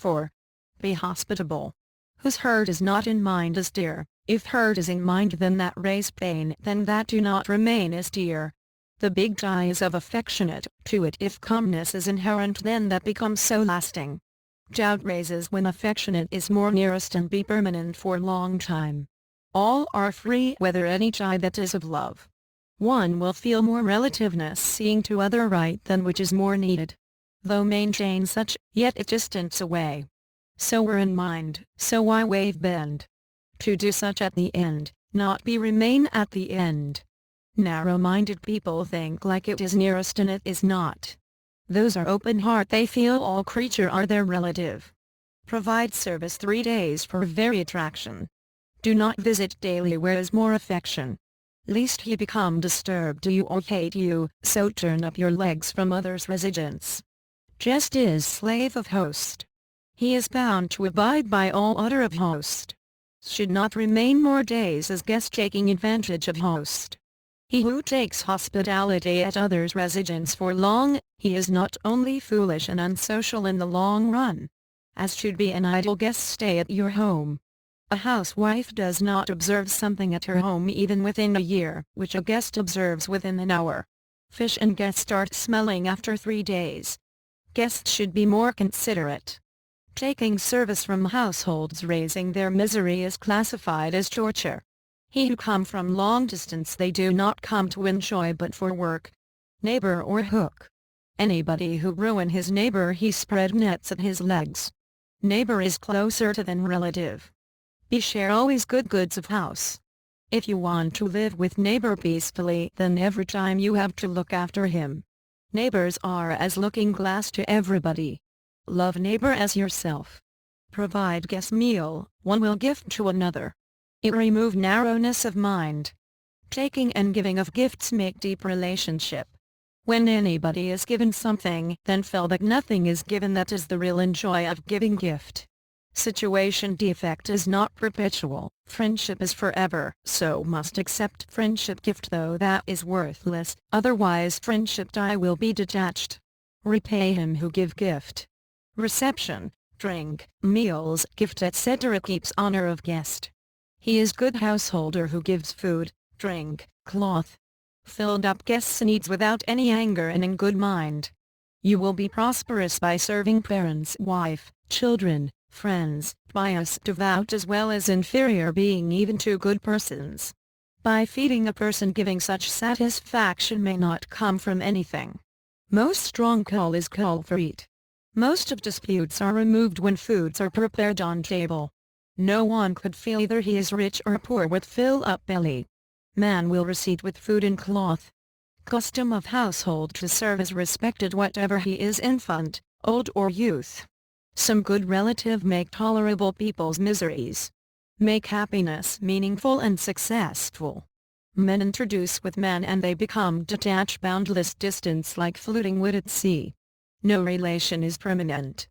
4. Be hospitable. Whose hurt is not in mind is dear. If hurt is in mind then that raise pain, then that do not remain is dear. The big tie is of affectionate, to it if calmness is inherent then that becomes so lasting. Doubt raises when affectionate is more nearest and be permanent for long time. All are free whether any tie that is of love. One will feel more relativeness seeing to other right than which is more needed. Though maintain such, yet it distance away. So were in mind, so why wave bend? To do such at the end, not be remain at the end. Narrow-minded people think like it is nearest and it is not. Those are open heart they feel all creature are their relative. Provide service 3 days for very attraction. Do not visit daily where is more affection. Lest he become disturbed do you or hate you, so turn up your legs from others' residence. Jest is slave of host. He is bound to abide by all order of host. Should not remain more days as guest taking advantage of host. He who takes hospitality at others' residence for long, he is not only foolish and unsocial in the long run, as should be an idle guest stay at your home. A housewife does not observe something at her home even within a year, which a guest observes within an hour. Fish and guests start smelling after 3 days. Guests should be more considerate. Taking service from households raising their misery is classified as torture. He who come from long distance they do not come to enjoy but for work. Neighbor or hook. Anybody who ruin his neighbor he spread nets at his legs. Neighbor is closer to than relative. Be share always good goods of house. If you want to live with neighbor peacefully then every time you have to look after him. Neighbors are as looking glass to everybody. Love neighbor as yourself. Provide guest meal, one will gift to another. It remove narrowness of mind. Taking and giving of gifts make deep relationship. When anybody is given something then feel that nothing is given that is the real enjoy of giving gift. Situation defect is not perpetual, friendship is forever, so must accept friendship gift though that is worthless, otherwise friendship tie will be detached. Repay him who give gift. Reception, drink, meals, gift etc. keeps honor of guest. He is good householder who gives food, drink, cloth. Filled up guests' needs without any anger and in good mind. You will be prosperous by serving parents, wife, children, friends, pious, devout as well as inferior being even to good persons. By feeding a person giving such satisfaction may not come from anything. Most strong call is call for eat. Most of disputes are removed when foods are prepared on table. No one could feel either he is rich or poor with fill up belly. Man will receive with food and cloth. Custom of household to serve is respected whatever he is infant, old or youth. Some good relative make tolerable people's miseries. Make happiness meaningful and successful. Men introduce with men and they become detached boundless distance like floating wood at sea. No relation is permanent.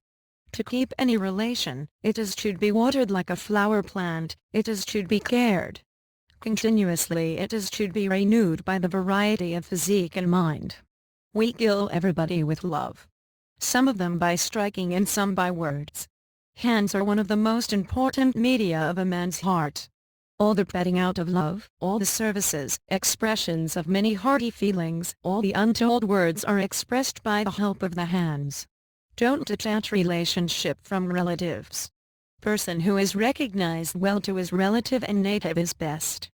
To keep any relation, it is should be watered like a flower plant, it is should be cared. Continuously it is should be renewed by the variety of physique and mind. We kill everybody with love. Some of them by striking and some by words. Hands are one of the most important media of a man's heart. All the petting out of love, all the services, expressions of many hearty feelings, all the untold words are expressed by the help of the hands. Don't detach relationship from relatives. Person who is recognized well to his relative and native is best.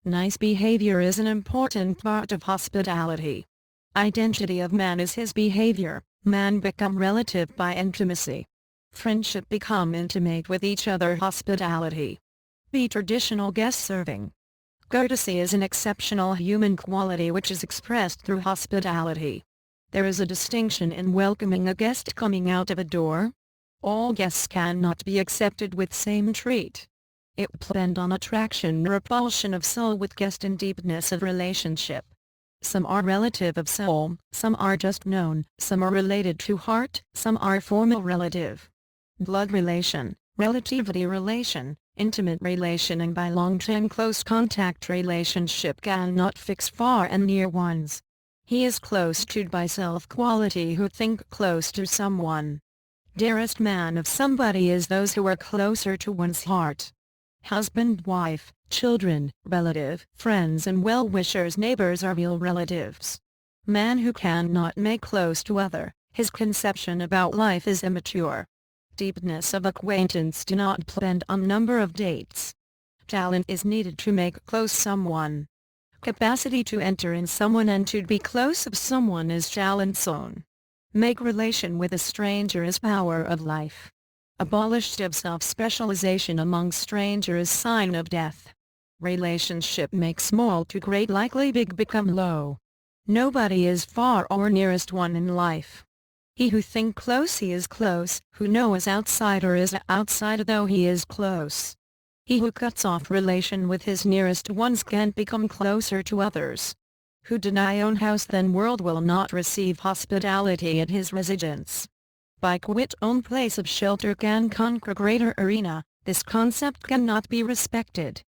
Nice behavior is an important part of hospitality. Identity of man is his behavior. Man become relative by intimacy. Friendship become intimate with each other. Hospitality. Be traditional guest serving. Courtesy is an exceptional human quality which is expressed through hospitality. There is a distinction in welcoming a guest coming out of a door. All guests cannot be accepted with same treat. It depends on attraction repulsion of soul with guest and deepness of relationship. Some are relative of soul, some are just known, some are related to heart, some are formal relative. Blood relation, relativity relation, intimate relation and by long-term close contact relationship cannot fix far and near ones. He is close to by self-quality who think close to someone. Dearest man of somebody is those who are closer to one's heart. Husband, wife, children, relative, friends and well-wishers. Neighbors are real relatives. Man who cannot make close to other, his conception about life is immature. Deepness of acquaintance do not depend on number of dates. Talent is needed to make close someone. Capacity to enter in someone and to be close of someone is talent's own. Make relation with a stranger is power of life. Abolished of self-specialization among strangers is sign of death. Relationship makes small to great, likely big become low. Nobody is far or nearest one in life. He who think close he is close, who know is outsider is outside though he is close. He who cuts off relation with his nearest ones can't become closer to others. Who deny own house then world will not receive hospitality at his residence. By quit own place of shelter can conquer greater arena, this concept cannot be respected.